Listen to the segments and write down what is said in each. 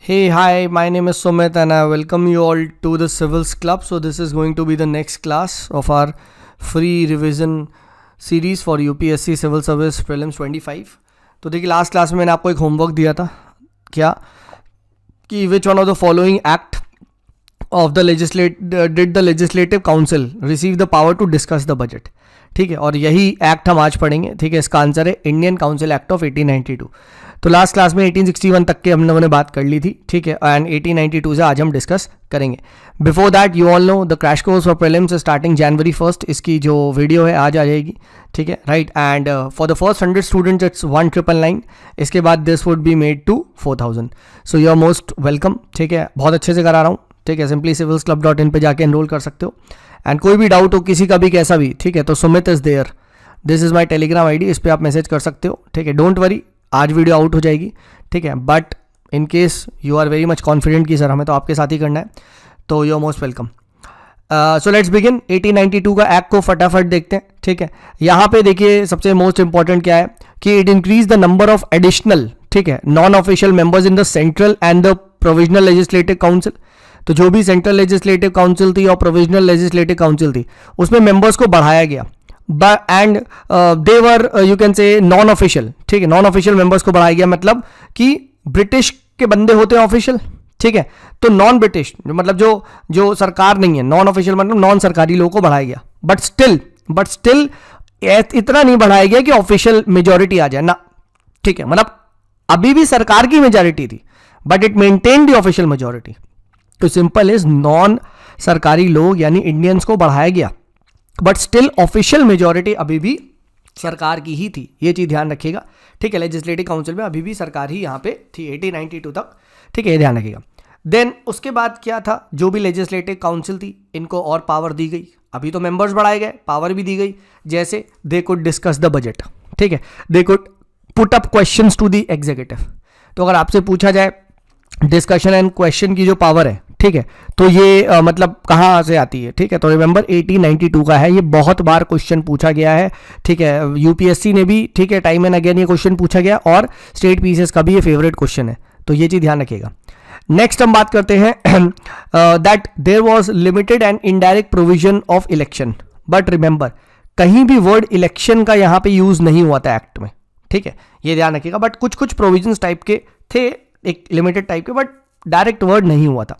Hey, hi, my name is Sumit and I welcome you all to the Civils Club. So, this is going to be the next class of our free revision series for UPSC Civil Service Prelims 25. तो देखिए last class में मैंने आपको एक homework दिया था क्या कि which one of the following act of the did the legislative council receive the power to discuss the budget. ठीक है, और यही एक्ट हम आज पढ़ेंगे. ठीक है, इसका आंसर है इंडियन काउंसिल एक्ट ऑफ 1892. तो लास्ट क्लास में 1861 तक के हम लोगों ने बात कर ली थी. ठीक है, एंड 1892 से आज हम डिस्कस करेंगे. Before that you all know the crash course for prelims starting January 1st. इसकी जो वीडियो है आज आ जाएगी. ठीक है, right. And for the first 100 students it's 1999. इसके बाद this would be made to 4000. So you are most welcome. ठीक है, बहुत अच्छे से करा रहा हूँ. ठीक है, सिंपली civilsclub.in पे जाके एनरोल कर सकते हो. एंड कोई भी डाउट हो किसी का भी कैसा भी, ठीक है, तो Sumit is there. This is my Telegram ID. इस पर आप मैसेज कर सकते हो. ठीक है, डोंट वरी, आज वीडियो आउट हो जाएगी. ठीक है, but in case you are very much confident कि सर हमें तो आपके साथ ही करना है, तो you are most welcome. So let's begin. 1892 का एक्ट को फटाफट देखते हैं. ठीक है, यहाँ पे देखिए सबसे मोस्ट इंपॉर्टेंट क्या है कि it increase the number of additional, ठीक है, non official members in the central and the provisional legislative council. तो जो भी सेंट्रल लेजिस्लेटिव काउंसिल थी और प्रोविजनल लेजिस्लेटिव काउंसिल थी उसमें मेंबर्स को बढ़ाया गया. And they were you can से नॉन ऑफिशियल. ठीक है, नॉन ऑफिशियल मेंबर्स को बढ़ाया गया मतलब कि ब्रिटिश के बंदे होते हैं ऑफिशियल. ठीक है, तो नॉन ब्रिटिश मतलब जो सरकार नहीं है, नॉन ऑफिशियल मतलब नॉन सरकारी लोगों को बढ़ाया गया. बट स्टिल इतना नहीं बढ़ाया गया कि ऑफिशियल मेजोरिटी आ जाए ना. ठीक है, मतलब अभी भी सरकार की मेजोरिटी थी but it maintain the official majority. तो सिंपल इज नॉन सरकारी लोग यानी इंडियंस को बढ़ाया गया बट स्टिल ऑफिशियल मेजोरिटी अभी भी सरकार की ही थी. ये चीज ध्यान रखिएगा. ठीक है, लेजिस्लेटिव काउंसिल में अभी भी सरकार ही यहाँ पे थी 1892 तक. ठीक है, ये ध्यान रखिएगा. देन उसके बाद क्या था, जो भी लेजिस्लेटिव काउंसिल थी इनको और पावर दी गई. अभी तो मेंबर्स बढ़ाए गए, पावर भी दी गई. जैसे they could discuss the budget. ठीक है, they could put up questions to the executive. तो अगर आपसे पूछा जाए डिस्कशन एंड क्वेश्चन की जो पावर है, ठीक है, तो ये मतलब कहाँ से आती है. ठीक है, तो रिमेंबर 1892 का है. ये बहुत बार क्वेश्चन पूछा गया है. ठीक है, यूपीएससी ने भी, ठीक है, टाइम एंड अगेन ये क्वेश्चन पूछा गया और स्टेट पीसीएस का भी ये फेवरेट क्वेश्चन है. तो ये चीज ध्यान रखिएगा. नेक्स्ट हम बात करते हैं that there was limited and indirect provision of election. But remember कहीं भी वर्ड इलेक्शन का यहाँ पे यूज नहीं हुआ था एक्ट में. ठीक है, ये ध्यान रखिएगा. बट कुछ प्रोविजन टाइप के थे, एक लिमिटेड टाइप के, बट डायरेक्ट वर्ड नहीं हुआ था.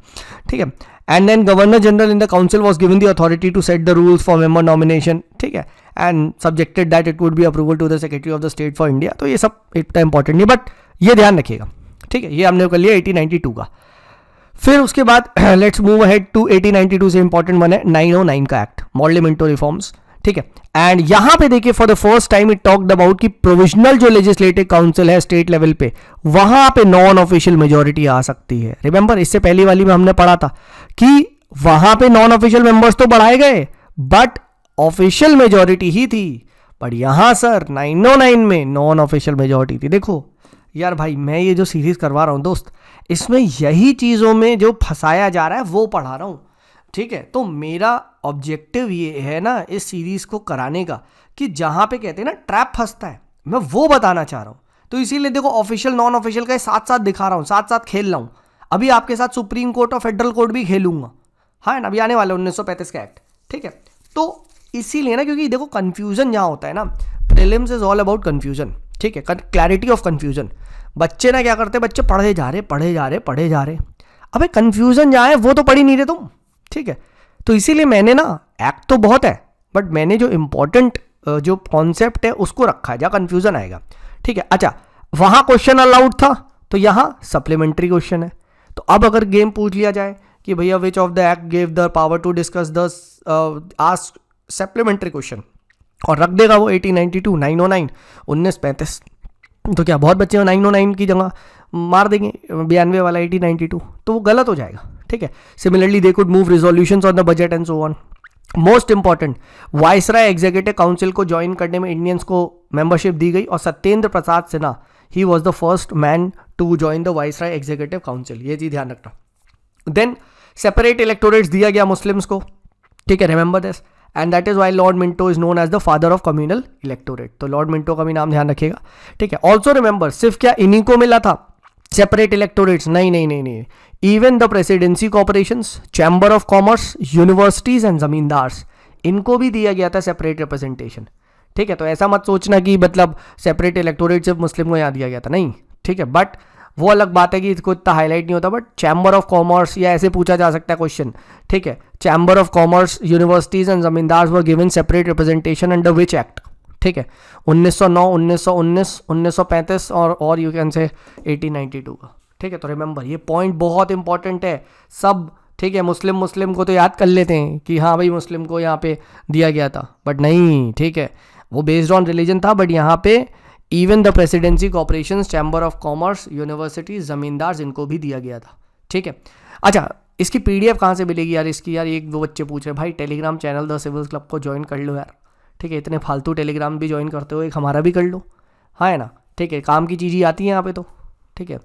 ठीक है, and then governor general in the council was given the authority to set the rules for member nomination. ठीक है, and subjected that it would be approval to the secretary of the state for India. तो ये सब इतना important नहीं, but ये ध्यान रखिएगा. ठीक है, ये हमने कर लिया 1892 का. फिर उसके बाद लेट्स मूव अहेड टू 1892 से इंपॉर्टेंट वन है 909 का एक्ट, मॉडल मिंटो रिफॉर्म्स. ठीक है, एंड यहां पे देखिए for the first time it talked about कि प्रोविजनल जो लेजिस्लेटिव काउंसिल है स्टेट लेवल पे, वहां पे नॉन ऑफिशियल मेजोरिटी आ सकती है. रिमेंबर इससे पहली वाली में हमने पढ़ा था कि वहां पे नॉन ऑफिशियल मेंबर्स तो बढ़ाए गए बट ऑफिशियल मेजोरिटी ही थी. बट यहां सर 909 में नॉन ऑफिशियल मेजोरिटी थी. देखो यार भाई, मैं ये जो सीरीज करवा रहा हूं दोस्त, इसमें यही चीजों में जो फंसाया जा रहा है वो पढ़ा रहा हूं. ठीक है, तो मेरा ऑब्जेक्टिव ये है ना इस सीरीज को कराने का कि जहां पे कहते हैं ना ट्रैप फंसता है, मैं वो बताना चाह रहा हूं. तो इसीलिए देखो ऑफिशियल नॉन ऑफिशियल का साथ साथ दिखा रहा हूं, साथ साथ खेल रहा हूं. अभी आपके साथ सुप्रीम कोर्ट और फेडरल कोर्ट भी खेलूंगा. हाँ, अभी आने वाला 1935 का एक्ट. ठीक है, तो इसीलिए ना, क्योंकि देखो कंफ्यूजन जहां होता है ना, prelims is all about confusion. ठीक है, क्लैरिटी ऑफ कंफ्यूजन. बच्चे ना क्या करते हैं, बच्चे पढ़े जा रहे. अबे कंफ्यूजन जहां है वो तो पढ़ ही नहीं रहे तुम. ठीक है, तो इसीलिए मैंने ना एक्ट तो बहुत है बट मैंने जो इंपॉर्टेंट जो कॉन्सेप्ट है उसको रखा है जहाँ कंफ्यूजन आएगा. ठीक है, अच्छा वहां क्वेश्चन अलाउड था तो यहाँ सप्लीमेंट्री क्वेश्चन है. तो अब अगर गेम पूछ लिया जाए कि भैया which of the act give the power to discuss the ask supplementary question, और रख देगा वो 1892, 909, 1935, तो क्या बहुत बच्चे 909 की जगह मार देंगे 92 वाला 1892, तो वो गलत हो जाएगा. ठीक है, similarly they could move resolutions on the budget and so on. Most important, viceroy executive council को ज्वाइन करने में इंडियंस को मेंबरशिप दी गई और Satyendra Prasad Sinha he was the first man to join the viceroy executive council. ये चीज ध्यान रखना. देन सेपरेट इलेक्टोरेट्स दिया गया मुस्लिम्स को. ठीक है, remember this. And that is why Lord Minto is known as the father of communal electorate. तो लॉर्ड मिंटो का भी नाम ध्यान रखिएगा. ठीक है, ऑल्सो रिमेंबर सिर्फ क्या इन्हीं को मिला था, सेपरेट इलेक्टोरेट्स, नहीं नहीं नहीं नहीं, even the presidency corporations, chamber of commerce, universities and zamindars, इनको भी दिया गया था सेपरेट रिप्रेजेंटेशन। ठीक है, तो ऐसा मत सोचना कि मतलब सेपरेट इलेक्टोरेट सिर्फ मुस्लिम को यहाँ दिया गया था, नहीं। ठीक है, बट वो अलग बात है कि इसको इतना हाईलाइट नहीं होता, बट चैम्बर ऑफ कॉमर्स, या ऐसे पूछा जा सकता है क्वेश्चन। ठीक है, chamber of commerce, universities and zamindars were given separate representation under which act. ठीक है, 1909, 1919, 1935 और यू कैन से 1892 का। ठीक है, तो रिमेंबर ये पॉइंट बहुत इंपॉर्टेंट है सब। ठीक है, मुस्लिम को तो याद कर लेते हैं कि हाँ भाई मुस्लिम को यहाँ पे दिया गया था, बट नहीं। ठीक है, वो बेस्ड ऑन रिलीजन था, बट यहाँ पे even the presidency corporation, chamber of commerce, university, जमींदार, इनको भी दिया गया था। ठीक है, अच्छा इसकी पीडीएफ कहाँ से मिलेगी यार इसकी? यार एक दो बच्चे पूछ रहे भाई Telegram channel the civils club को ज्वाइन कर लो यार। ठीक है, इतने फालतू टेलीग्राम भी ज्वाइन करते हो, एक हमारा भी कर लो, हाँ है ना। ठीक है, काम की चीज़ें आती हैं यहाँ पे तो। ठीक है,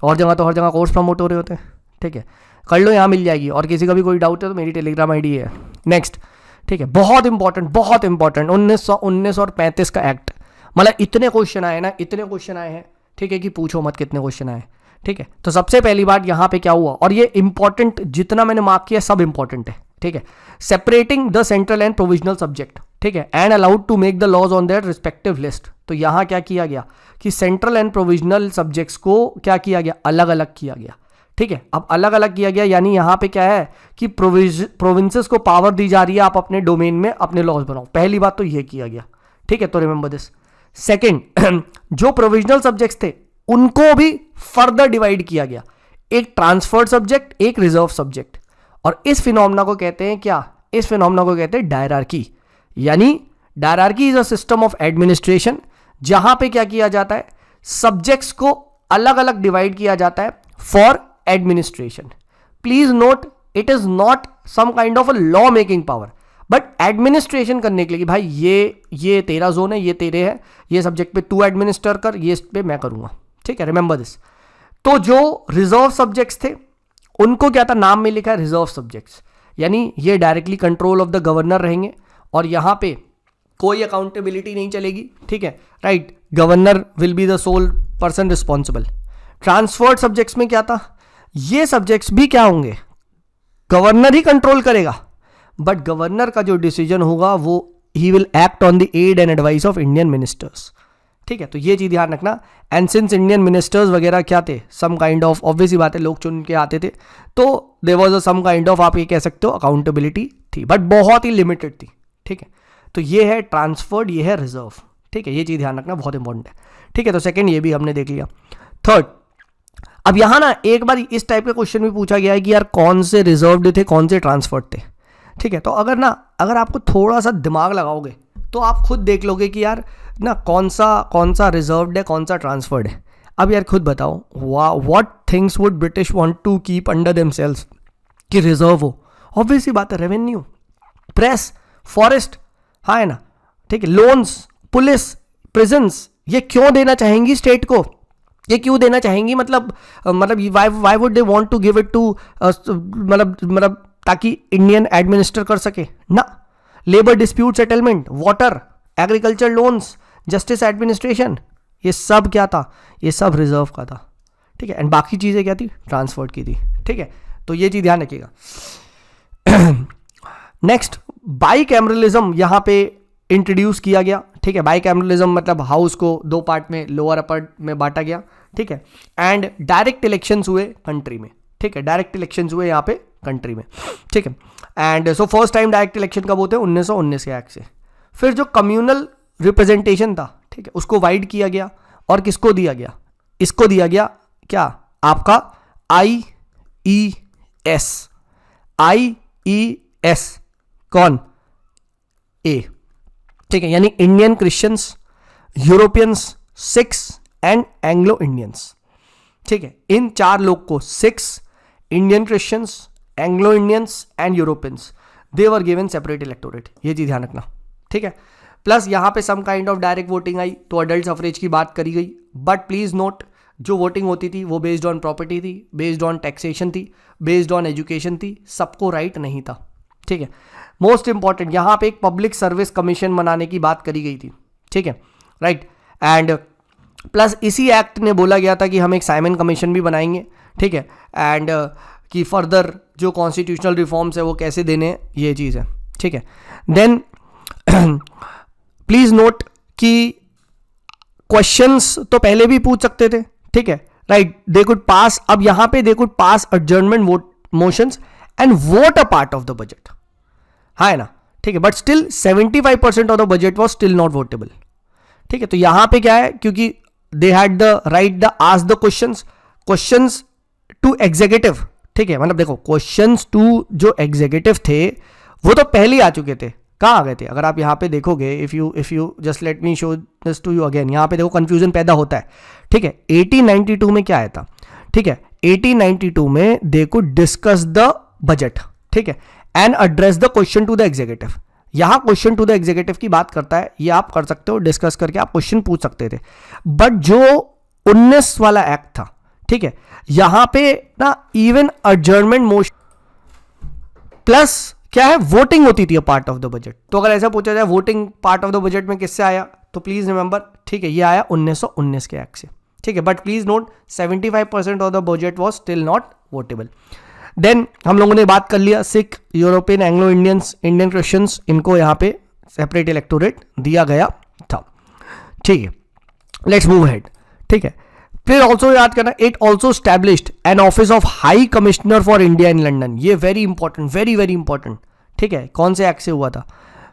और जगह तो हर जगह कोर्स प्रमोट हो रहे होते हैं। ठीक है, कर लो, यहाँ मिल जाएगी। और किसी का भी कोई डाउट है तो मेरी टेलीग्राम आईडी है। नेक्स्ट, ठीक है, बहुत इंपॉर्टेंट 1919 और 35 का एक्ट, मतलब इतने क्वेश्चन आए ना, इतने क्वेश्चन आए हैं। ठीक है, कि पूछो मत कितने क्वेश्चन आए। ठीक है, तो सबसे पहली बात यहाँ पे क्या हुआ, और ये इंपॉर्टेंट जितना मैंने मार्क किया सब इंपॉर्टेंट है। ठीक है, separating the central and provisional subject. ठीक है, and allowed to make the laws on their respective list. तो यहाँ क्या किया गया कि सेंट्रल एंड प्रोविजनल सब्जेक्ट्स को क्या किया गया, अलग अलग किया गया। ठीक है, अब अलग अलग किया गया यानी यहाँ पे क्या है कि प्रोविंसेस को पावर दी जा रही है, आप अपने डोमेन में अपने लॉज बनाओ। पहली बात तो ये किया गया। ठीक है, तो रिमेंबर दिस। सेकेंड, जो प्रोविजनल सब्जेक्ट्स थे उनको भी फर्दर डिवाइड किया गया, एक ट्रांसफर्ड सब्जेक्ट, एक रिजर्व सब्जेक्ट। और इस फिनोमेना को कहते हैं क्या? इस फिनोमेना को कहते हैं डायरार्की। यानी dyarchy is a system of administration जहां पे क्या किया जाता है, सब्जेक्ट्स को अलग अलग डिवाइड किया जाता है for administration. Please note, it is not some kind of a law making power, but administration करने के लिए कि भाई ये तेरा जोन है, ये तेरे है, ये सब्जेक्ट पे तू एडमिनिस्टर कर, ये इस पे मैं करूंगा। ठीक है, रिमेंबर दिस। तो जो रिजर्व सब्जेक्ट्स थे उनको क्या था, नाम में लिखा है रिजर्व सब्जेक्ट्स, यानी ये directly control of the governor रहेंगे और यहां पे कोई अकाउंटेबिलिटी नहीं चलेगी। ठीक है, right, governor will be the sole person responsible. Transferred subjects में क्या था, ये सब्जेक्ट्स भी क्या होंगे, गवर्नर ही कंट्रोल करेगा, बट गवर्नर का जो डिसीजन होगा वो ही will act on the aid and advice of Indian ministers. ठीक है, तो ये चीज ध्यान रखना। एंड सिंस इंडियन मिनिस्टर्स वगैरह क्या थे, सम काइंड ऑफ, ऑब्वियस ही बात है, लोग चुन के आते थे, तो there was some kind of, आप ये कह सकते हो अकाउंटेबिलिटी थी, बट बहुत ही लिमिटेड थी। ठीक है, तो ये है ट्रांसफर्ड, ये है रिजर्व। ठीक है, ये चीज ध्यान रखना, बहुत इंपॉर्टेंट है। ठीक है, तो सेकंड ये भी हमने देख लिया। थर्ड, अब यहां ना एक बार इस टाइप का क्वेश्चन भी पूछा गया है कि यार कौन से रिजर्व्ड थे, कौन से ट्रांसफर्ड थे। ठीक है, तो अगर आपको थोड़ा सा दिमाग लगाओगे तो आप खुद देख लोगे कि यार ना कौन सा रिजर्व्ड है, कौन सा ट्रांसफर्ड है। अब यार खुद बताओ, what things would British want to keep under themselves कि रिजर्व हो? ऑब्वियसली बात है, रेवेन्यू, प्रेस, फॉरेस्ट, हाँ है ना। ठीक है, लोन्स, पुलिस, प्रिजन्स, ये क्यों देना चाहेंगी स्टेट को, ये क्यों देना चाहेंगी, मतलब why would they want to give it to, मतलब ताकि इंडियन एडमिनिस्टर कर सके ना। Labour dispute settlement, water, agriculture loans, justice administration, ये सब क्या था, ये सब रिजर्व का था। ठीक है, एंड बाकी चीजें क्या थी, ट्रांसफर्ड की थी। ठीक है, तो ये चीज ध्यान रखिएगा। नेक्स्ट, बाइकैमरलिज्म यहां पे इंट्रोड्यूस किया गया। ठीक है, बाइकैमरलिज्म मतलब हाउस को दो पार्ट में, लोअर अपर में बांटा गया। ठीक है, एंड डायरेक्ट इलेक्शंस हुए कंट्री में। ठीक है, डायरेक्ट इलेक्शंस हुए यहाँ पे कंट्री में। ठीक है, and so first time direct election कब होते हैं, 1919 के एक्ट से। फिर जो कम्युनल रिप्रेजेंटेशन था, ठीक है, उसको वाइड किया गया और किसको दिया गया, इसको दिया गया क्या, आपका IES। कौन, ए। ठीक है, यानी Indian Christians, Europeans, Sikhs and Anglo Indians. ठीक है, इन चार लोग को, Sikhs, Indian Christians, Anglo Indians and Europeans, they were given separate electorate. ये चीज ध्यान रखना। ठीक है, प्लस यहां पे some kind of direct voting आई, तो अडल्ट सफरेज की बात करी गई, बट प्लीज नोट, जो वोटिंग होती थी वो बेस्ड ऑन प्रॉपर्टी थी, बेस्ड ऑन टैक्सेशन थी, बेस्ड ऑन एजुकेशन थी, सबको राइट नहीं था। ठीक है, मोस्ट इंपॉर्टेंट, यहां पे एक पब्लिक सर्विस कमीशन बनाने की बात करी गई थी। ठीक है, राइट, एंड प्लस इसी एक्ट ने बोला गया था कि हम एक साइमन कमीशन भी बनाएंगे, ठीक है, एंड कि फर्दर जो कॉन्स्टिट्यूशनल रिफॉर्म्स है वो कैसे देने हैं, ये चीज़ है, ठीक है. देन प्लीज नोट कि क्वेश्चंस तो पहले भी पूछ सकते थे, ठीक है, राइट. दे कुड पास, अब यहां पे they could pass adjournment vote motions and vote a part of the budget, हाँ है ना, ठीक है, but still 75% of the budget was still not votable, ठीक है. तो यहां पे क्या है, क्योंकि they had the right the ask the questions to executive, ठीक है, मतलब देखो क्वेश्चंस टू जो एग्जीक्यूटिव थे वो तो पहले ही आ चुके थे. कहाँ आ गए थे, अगर आप यहाँ पे देखोगे, if you just let me show this to you again, यहाँ पे देखो कंफ्यूजन पैदा होता है, ठीक है. 1892 में क्या आया था, ठीक है, 1892 में they could discuss the budget, ठीक है, and address the question to the executive. यहां क्वेश्चन टू द एग्जीक्यूटिव की बात करता है, ये आप कर सकते हो, डिस्कस करके आप क्वेश्चन पूछ सकते थे. बट जो 19 वाला एक्ट था, ठीक है, यहां पे ना इवन एडजर्नमेंट मोशन प्लस क्या है, वोटिंग होती थी पार्ट ऑफ द बजट. तो अगर ऐसा पूछा जाए voting part of the budget में किससे आया, तो प्लीज रिमेंबर, ठीक है, ये आया 1919 के एक्ट से, ठीक है. But please note 75% of the budget was still not votable. Then हम लोगों ने बात कर लिया Sikh, European, Anglo Indians, Indian Christians, इनको यहाँ पे सेपरेट इलेक्टोरेट दिया गया था, ठीक है. लेट्स मूव हेड, ठीक है. फिर ऑल्सो याद करना, it also established an office of high commissioner for India in London. ये very important, very very important, ठीक है. कौन से एक्ट से हुआ था,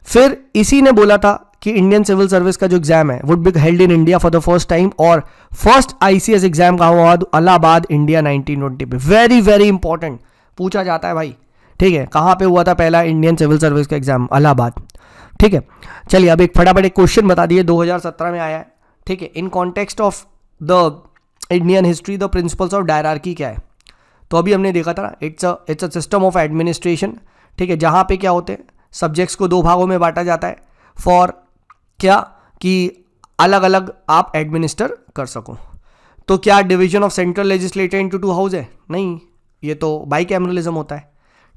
फिर इसी ने बोला था कि इंडियन सिविल सर्विस का जो एग्जाम है would be held in India for the first time, और फर्स्ट ICS एग्जाम कहाँ हुआ, इलाहाबाद, इंडिया 1920 पे. वेरी वेरी इंपॉर्टेंट, पूछा जाता है भाई, ठीक है, कहाँ पे हुआ था पहला इंडियन सिविल सर्विस का एग्जाम, इलाहाबाद, ठीक है. चलिए अब एक फटाफट एक क्वेश्चन बता दिए, 2017 में आया है, ठीक है. In context of the Indian history the principles of dyarchy क्या है, तो अभी हमने देखा था ना, it's a system of administration, ठीक है, जहाँ पे क्या होते हैं, सब्जेक्ट्स को 2 भागों में बांटा जाता है, फॉर क्या कि अलग अलग आप एडमिनिस्टर कर सको. तो क्या division of central legislator into 2 house है, नहीं, ये तो बाइकैमरलिज्म होता है,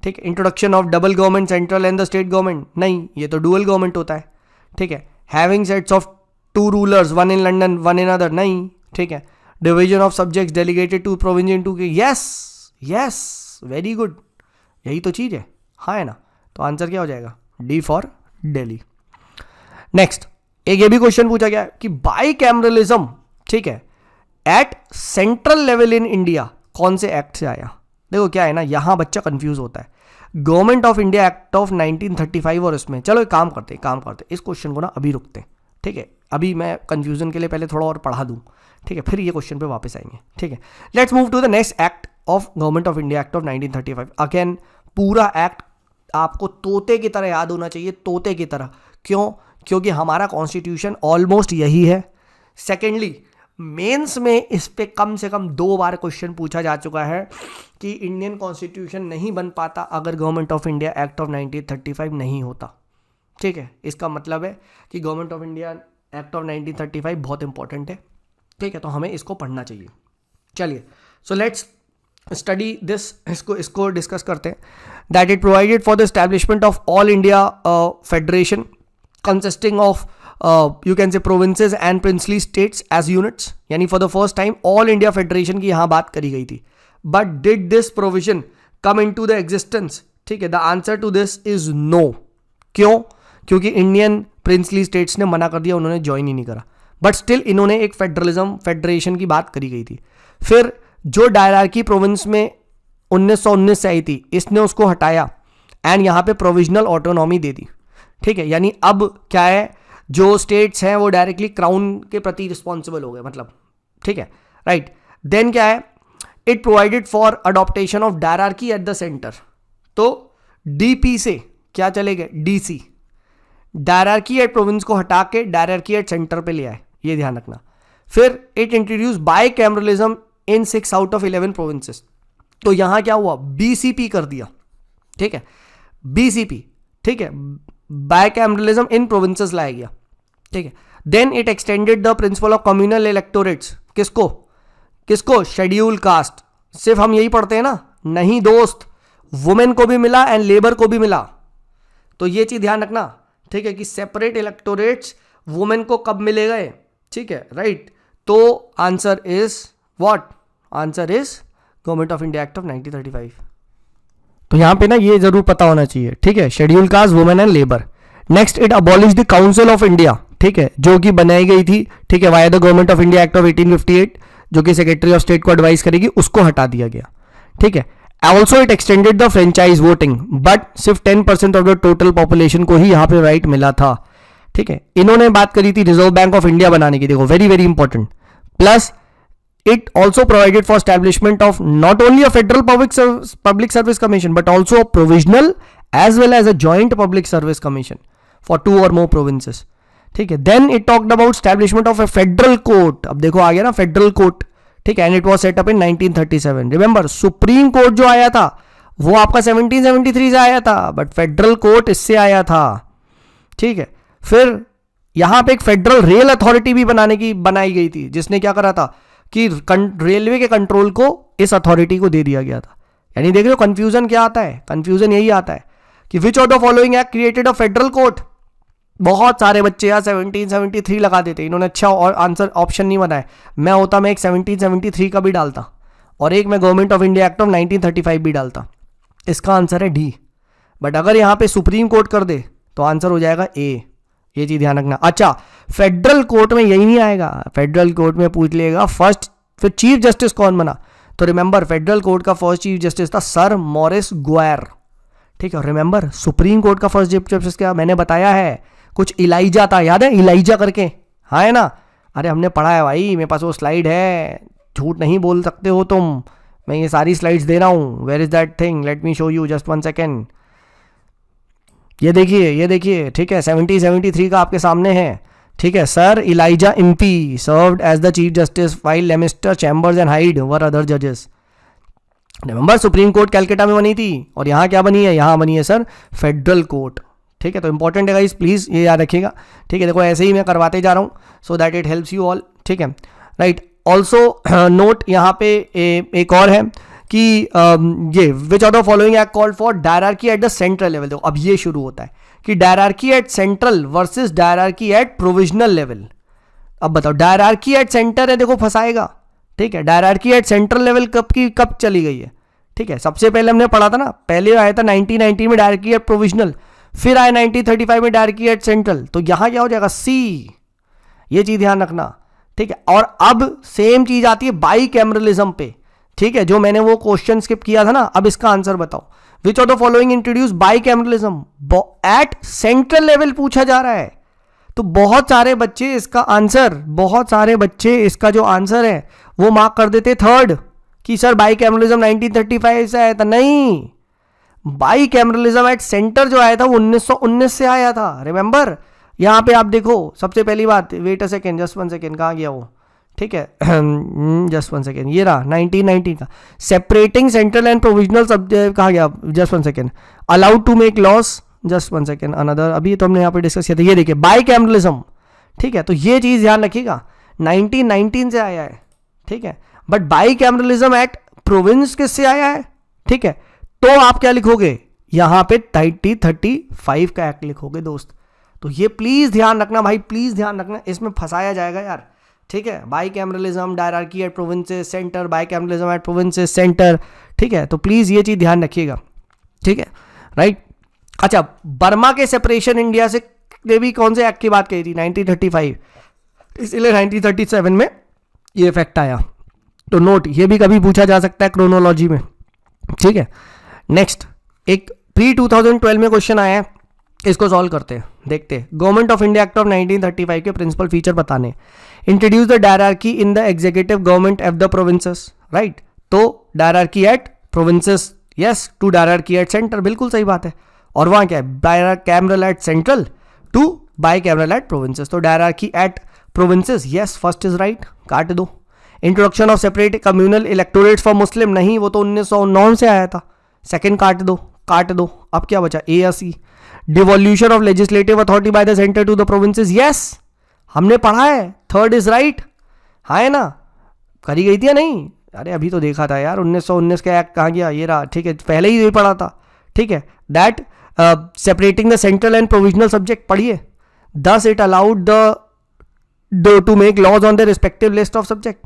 ठीक है. Introduction of double government, central and the state government, नहीं, ये तो डुअल गवर्नमेंट होता है, ठीक है. Having sets of 2 rulers, 1 in London 1 in other, नहीं, ठीक है. Division of subjects delegated to province in two, yes yes, very good, यही तो चीज है, हाँ है ना. तो आंसर क्या हो जाएगा, D फॉर दिल्ली. नेक्स्ट, एक ये भी क्वेश्चन पूछा गया कि बाइकैमरलिज्म, ठीक है, at central level in India कौन से एक्ट से आया. देखो क्या है ना, यहां बच्चा कंफ्यूज होता है, government of India act of 1935 और इसमें, चलो एक काम करते इस क्वेश्चन को ना अभी रुकते हैं, ठीक है. अभी मैं कंफ्यूजन के लिए पहले थोड़ा और पढ़ा दूं, ठीक है, फिर ये क्वेश्चन पे वापस आएंगे, ठीक है. Let's move to the next act of government of India act of 1935. Again पूरा एक्ट आपको तोते की तरह याद होना चाहिए, तोते की तरह. क्यों, क्योंकि हमारा कॉन्स्टिट्यूशन ऑलमोस्ट यही है. सेकेंडली, मेंस में इस पे कम से कम 2 बार क्वेश्चन पूछा जा चुका है कि इंडियन कॉन्स्टिट्यूशन नहीं बन पाता अगर government of India act of 1935 नहीं होता, ठीक है. इसका मतलब है कि government of India act of 1935 बहुत इंपॉर्टेंट है, ठीक है, तो हमें इसको पढ़ना चाहिए. चलिए, सो लेट्स स्टडी दिस, इसको डिस्कस करते हैं. That it provided for the establishment of all India federation consisting of you can say provinces and princely states as units, यानी for the first time all India federation की यहां बात करी गई थी. But did this provision come into the existence, ठीक है. The answer to this is no. क्यों, क्योंकि इंडियन प्रिंसली स्टेट्स ने मना कर दिया, उन्होंने ज्वाइन ही नहीं करा. बट स्टिल इन्होंने एक फेडरेशन की बात करी गई थी. फिर जो डायरार्की प्रोविंस में 1919 से आई थी, इसने उसको हटाया एंड यहाँ पे प्रोविजनल ऑटोनॉमी दे दी, ठीक है. यानी अब क्या है, जो स्टेट्स हैं वो डायरेक्टली क्राउन के प्रति रिस्पॉन्सिबल हो गए, मतलब, ठीक है, राइट. देन क्या है, it provided for adaptation of dyarchy at the centre. तो DP से क्या चले गए, DC, डायरार्की एट प्रोविंस को हटा के डायरार्की एट सेंटर पे ले आए, ये ध्यान रखना. फिर it introduce bicameralism in 6 out of 11 provinces. तो यहां क्या हुआ, BCP कर दिया, ठीक है, BCP, ठीक है, बाइकैमरलिज्म इन प्रोविंसेस लाया गया, ठीक है. Then it extended the principle of communal electorates, किसको, शेड्यूल कास्ट. सिर्फ हम यही पढ़ते हैं ना, नहीं दोस्त, वुमेन को भी मिला एंड लेबर को भी मिला. तो ये चीज ध्यान रखना, ठीक है, कि सेपरेट इलेक्टोरेट्स वुमेन को कब मिले गए, ठीक है, राइट. तो answer is what? Answer is government of India act of 1935। तो यहां पे ना ये जरूर पता होना चाहिए, ठीक है। Schedule caste, women and labour. Next, it abolish the council of India, ठीक है, जो कि बनाई गई थी, ठीक है, via the government of India act of 1858, जो कि सेक्रेटरी ऑफ स्टेट को एडवाइस करेगी, उसको हटा दिया गया, ठीक है। Also it extended the franchise voting, but सिर्फ 10% ऑफ द टोटल पॉपुलेशन को ही यहां पे राइट मिला था, ठीक है। इन्होंने बात करी थी रिजर्व बैंक ऑफ इंडिया बनाने की, देखो very very important. Plus it also provided for establishment of not only a federal public service commission but also a provisional as well as a joint public service commission for 2 or more provinces, ठीक है। then it talked about establishment of a federal court, अब देखो आ गया ना federal court, ठीक है, and it was set up in 1937। remember supreme court जो आया था वो आपका 1773 से आया था, but federal court इससे आया था, ठीक है। फिर यहां पे एक फेडरल रेल अथॉरिटी भी बनाई गई थी, जिसने क्या करा था कि रेलवे के कंट्रोल को इस अथॉरिटी को दे दिया गया था। यानी देख रहे हो कंफ्यूजन क्या आता है? कंफ्यूजन यही आता है कि विच of the following act created a federal court. बहुत सारे बच्चे यार 1773 लगा देते, इन्होंने अच्छा और आंसर ऑप्शन नहीं बनाया। मैं होता मैं एक 1773 का भी डालता और एक मैं government of India act of 1935 भी डालता। इसका आंसर है डी। बट अगर यहां पे सुप्रीम कोर्ट कर दे तो आंसर हो जाएगा ए, ये चीज ध्यान रखना। अच्छा, फेडरल कोर्ट में यही नहीं आएगा, फेडरल कोर्ट में पूछ लेगा फर्स्ट, फिर चीफ जस्टिस कौन बना? तो रिमेंबर फेडरल कोर्ट का फर्स्ट चीफ जस्टिस था सर मॉरिस ग्वायर, ठीक है। रिमेंबर सुप्रीम कोर्ट का फर्स्ट चीफ जस्टिस क्या? मैंने बताया है, कुछ इलाइजा था, याद है इलाइजा करके? हाँ है ना, अरे हमने पढ़ा है भाई, मेरे पास वो स्लाइड है, झूठ नहीं बोल सकते हो तुम, मैं ये सारी स्लाइड्स दे रहा हूं। Where is that thing? Let me show you, just 1 second. ये देखिए, ठीक है, 1773 का आपके सामने है, ठीक है। Sir Elijah Impey served as the chief justice while Lemaistre, Chambers and Hyde were other जजेस। रिमेंबर सुप्रीम कोर्ट कैलकाटा में बनी थी और यहाँ क्या बनी है? यहाँ बनी है सर फेडरल कोर्ट, ठीक है। तो इंपॉर्टेंट है गाइस, प्लीज ये याद रखिएगा, ठीक है। देखो ऐसे ही मैं करवाते जा रहा हूँ so that it helps you all, ठीक है, राइट। ऑल्सो नोट यहाँ पे एक और है कि ये which of the following act called for dyarchy at the central level. देखो अब ये शुरू होता है कि dyarchy at central versus dyarchy at provisional level. अब बताओ, डायरार्की एट सेंटर है, देखो फंसाएगा, ठीक है। डायरार्की एट सेंट्रल लेवल कब चली गई है, ठीक है। सबसे पहले हमने पढ़ा था ना, पहले आया था 1990 में डायरार्की एट प्रोविजनल, फिर आया 1935 में डायरार्की एट सेंट्रल। तो यहां क्या हो जाएगा? सी, ये चीज ध्यान रखना, ठीक है। और अब सेम चीज आती है बाई कैमरलिज्म पे, ठीक है, जो मैंने वो क्वेश्चन स्किप किया था ना। अब इसका आंसर बताओ, which of the following introduce bicameralism at central level पूछा जा रहा है। तो बहुत सारे बच्चे इसका जो आंसर है वो मार्क कर देते थर्ड कि सर बाई कैमरलिज्म 1935 से आया था। नहीं, बाई कैमरलिज्म एट सेंटर जो आया था वो 1919 से आया था। रिमेंबर, यहां पे आप देखो, सबसे पहली बात, wait a second, just 1 second, कहां गया वो, ठीक है, जस्ट 1 सेकेंड, ये रहा 1919 का। Separating central and provisional subject कहा गया, just 1 second. Allowed to make laws, just 1 second, another, अभी तो हमने यहाँ पे डिस्कस किया था। ये देखिए बाई कैमरलिज्म, ठीक है। तो ये चीज ध्यान रखिएगा, 1919 से आया है, ठीक है। But by cameralism act province किससे आया है, ठीक है। तो आप क्या लिखोगे यहां पे? 1935 का एक्ट लिखोगे दोस्त। तो ये प्लीज ध्यान रखना भाई, प्लीज ध्यान रखना, इसमें फंसाया जाएगा यार, ठीक है। Bicameralism, dyarchy at provinces centre, bicameralism at provinces centre, ठीक है। तो प्लीज ये चीज ध्यान रखिएगा, ठीक है, राइट। अच्छा, बर्मा के सेपरेशन इंडिया से ने भी कौन से एक्ट की बात कही थी? 1935, इसलिए 1937 में ये इफेक्ट आया। तो नोट, ये भी कभी पूछा जा सकता है क्रोनोलॉजी में, ठीक है। नेक्स्ट, एक प्री 2012 में क्वेश्चन आया है, इसको सॉल्व करते हैं, देखते हैं। Government of India act of 1935 के प्रिंसिपल फीचर बताने। Introduce the dyarchy in the executive government of the provinces, right. तो dyarchy at provinces, yes, two dyarchy at centre, बिल्कुल सही बात है। और वहां क्या है? Bicameral at central two bicameral at provinces. तो dyarchy at provinces, yes, first is right, काट दो। Introduction of separate communal electorates for Muslim, नहीं, वो तो 1909 से आया था, सेकंड काट दो। अब क्या बचा? ए या C? Devolution of legislative authority by the centre to the provinces, yes, हमने पढ़ा है, थर्ड इज राइट, हाँ है ना, करी गई थी या नहीं? अरे अभी तो देखा था यार, 1919 का एक्ट कहाँ गया? ये रहा, ठीक है, पहले ही ये पढ़ा था, ठीक है। That separating the central and provisional subject पढ़िए। Thus it allowed the to make laws on the respective list of subject,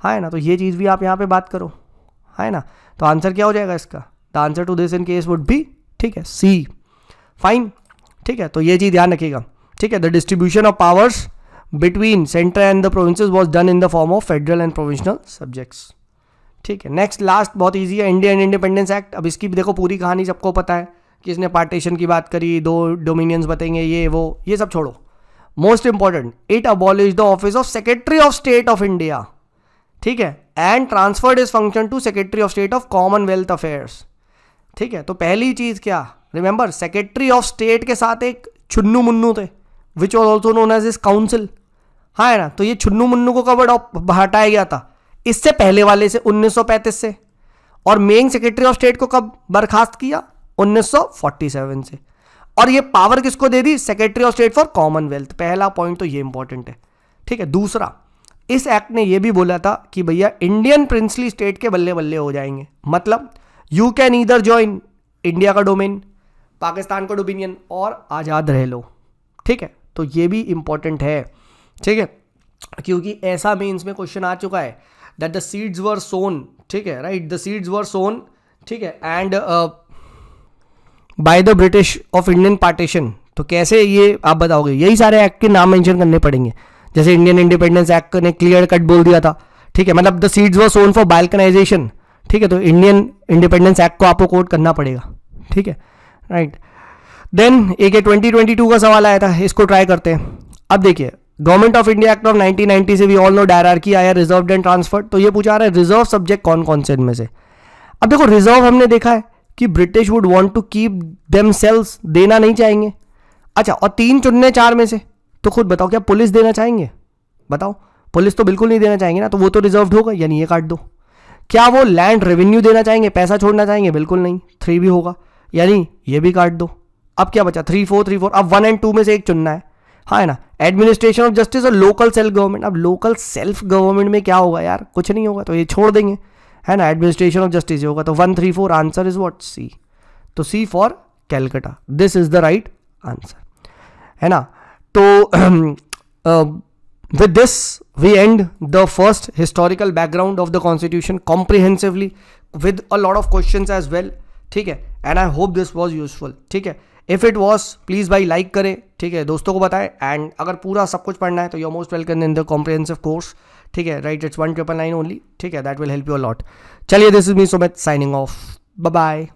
है ना। तो ये चीज़ भी आप यहाँ पे बात करो, है ना। तो आंसर क्या हो जाएगा इसका, the answer to this in case would be, ठीक है, सी, फाइन, ठीक है। तो ये चीज़ ध्यान रखिएगा, ठीक है। The distribution of powers between centre and the provinces was done in the form of federal and provincial subjects, ठीक है। नेक्स्ट लास्ट बहुत ईजी है, इंडियन इंडिपेंडेंस एक्ट। अब इसकी भी देखो पूरी कहानी सबको पता है कि इसने पार्टीशन की बात करी, 2 डोमिनियंस बताएंगे, ये वो, ये सब छोड़ो। Most important, it abolish the office of secretary of state of India, ठीक है, and transferred is function to secretary of state of Commonwealth affairs, ठीक है। तो पहली चीज क्या, रिमेंबर सेक्रेटरी ऑफ स्टेट के साथ एक छुन्नू मुन्नू थे, which was also known as इस काउंसिल, हाँ ना। तो ये छुन्नू मुन्नू को कब हटाया गया था, इससे पहले वाले से 1935 से, और मेन सेक्रेटरी ऑफ स्टेट को कब बर्खास्त किया, 1947 से। और ये पावर किसको दे दी, secretary of state for commonwealth. पहला पॉइंट तो ये इंपॉर्टेंट है, ठीक है। दूसरा, इस एक्ट ने ये भी बोला था कि भैया इंडियन प्रिंसली स्टेट के बल्ले बल्ले हो जाएंगे, मतलब you can either join India का डोमेन, पाकिस्तान का डोमिनियन, और आज़ाद रह लो, ठीक है। तो ये भी इंपॉर्टेंट है, ठीक है, क्योंकि ऐसा मेंस में क्वेश्चन आ चुका है दैट द सीड्स वर सोन, ठीक है, राइट, द सीड्स वर सोन, ठीक है, and by the British of Indian partition. तो कैसे ये आप बताओगे, यही सारे एक्ट के नाम मेंशन करने पड़ेंगे, जैसे इंडियन इंडिपेंडेंस एक्ट ने क्लियर कट बोल दिया था, ठीक है, मतलब the seeds were sown for balkanization, ठीक है। तो इंडियन इंडिपेंडेंस एक्ट को आपको कोट करना पड़ेगा, ठीक है, राइट। देन एक 2022 का सवाल आया था, इसको ट्राई करते हैं। अब देखिए, government of India act of 1990 से भी ऑल नो डायरार्की आया, रिजर्व्ड एंड ट्रांसफर्ड। तो ये पूछा रहा है रिजर्व सब्जेक्ट कौन कौन से इनमें से। अब देखो, रिजर्व हमने देखा है कि British would want to keep themselves, देना नहीं चाहेंगे। अच्छा, और 3 चुनने 4 में से, तो खुद बताओ क्या पुलिस देना चाहेंगे, बताओ, पुलिस तो बिल्कुल नहीं देना चाहेंगे ना, तो वो तो रिजर्व्ड होगा, यानी ये काट दो। क्या वो लैंड रेवेन्यू देना चाहेंगे, पैसा छोड़ना चाहेंगे, बिल्कुल नहीं, 3 भी होगा, यानी ये भी काट दो। अब क्या बचा, 3, 4, 3, 4, अब 1 और 2 में से एक चुनना है, हाँ है ना। एडमिनिस्ट्रेशन ऑफ जस्टिस और लोकल सेल्फ गवर्नमेंट। अब लोकल सेल्फ गवर्नमेंट में क्या होगा यार, कुछ नहीं होगा, तो ये छोड़ देंगे, है ना। एडमिनिस्ट्रेशन ऑफ जस्टिस होगा, तो 1, 3, 4 आंसर इज व्हाट, सी। तो C for Calcutta, this is the right answer, है ना। तो with this we end the first historical background of the constitution comprehensively with a lot of questions as well, ठीक है, and I hope this was useful, ठीक है। if it was please भाई like करें, ठीक है, दोस्तों को बताएं, and अगर पूरा सब कुछ पढ़ना है तो you're most welcome in the comprehensive course, ठीक है, right, it's 1999 only, ठीक है, that will help you a lot। चलिए, this is me Sumit signing off, bye bye।